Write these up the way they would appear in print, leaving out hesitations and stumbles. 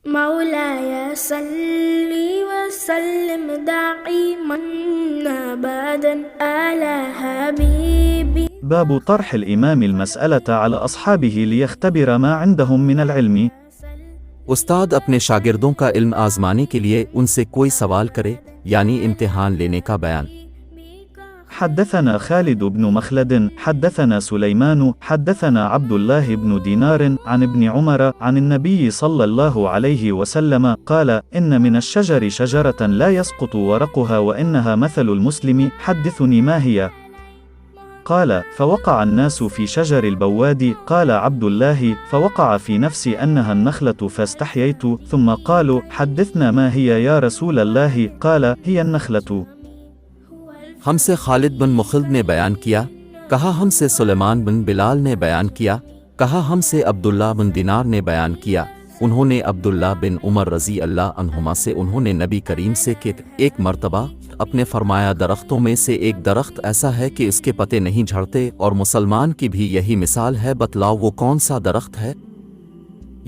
मौलाया सल्ली वसल्लिम दाइमन अबदन अला हबीबी। باب طرح الإمام المسألة على أصحابه ليختبر ما عندهم من العلم। उस्ताद अपने शागिर्दों का इल्म आजमाने के लिए उनसे कोई सवाल करे, यानी इम्तिहान लेने का बयान। حدثنا خالد بن مخلد حدثنا سليمان حدثنا عبد الله بن دينار عن ابن عمر عن النبي صلى الله عليه وسلم قال: إن من الشجر شجرة لا يسقط ورقها وإنها مثل المسلم، حدثني ما هي؟ قال: فوقع الناس في شجر البواد. قال عبد الله: فوقع في نفسي أنها النخلة فاستحييت، ثم قالوا: حدثنا ما هي يا رسول الله؟ قال: هي النخلة। हमसे खालिद बिन मुखिल्द ने बयान किया, कहा हमसे सुलेमान बिन बिलाल ने बयान किया, कहा हमसे अब्दुल्ला बिन दिनार ने बयान किया, उन्होंने अब्दुल्ला बिन उमर रज़ी अल्लाह अन्हुमा से उन्होंने नबी करीम से कि एक मर्तबा अपने फरमाया दरख्तों में से एक दरख्त ऐसा है कि इसके पत्ते नहीं झड़ते और मुसलमान की भी यही मिसाल है, बतलाओ वो कौन सा दरख्त है?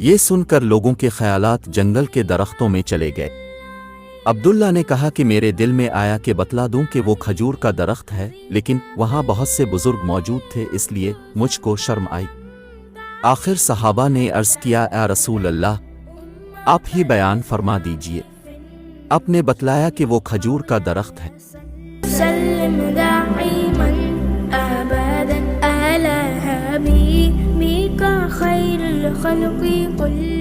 ये सुनकर लोगों के ख्यालात जंगल के दरख्तों में चले गए। अब्दुल्ला ने कहा कि मेरे दिल में आया कि बतला दूं कि वो खजूर का दरख्त है, लेकिन वहाँ बहुत से बुजुर्ग मौजूद थे, इसलिए मुझको शर्म आई। आखिर सहाबा ने अर्ज़ किया, ए रसूल अल्लाह, आप ही बयान फरमा दीजिए। आपने बतलाया कि वो खजूर का दरख्त है। सल्लिम दाइमन अबदन अला हबीबिका खैरुल खल्क़ि कुल्लिहिम।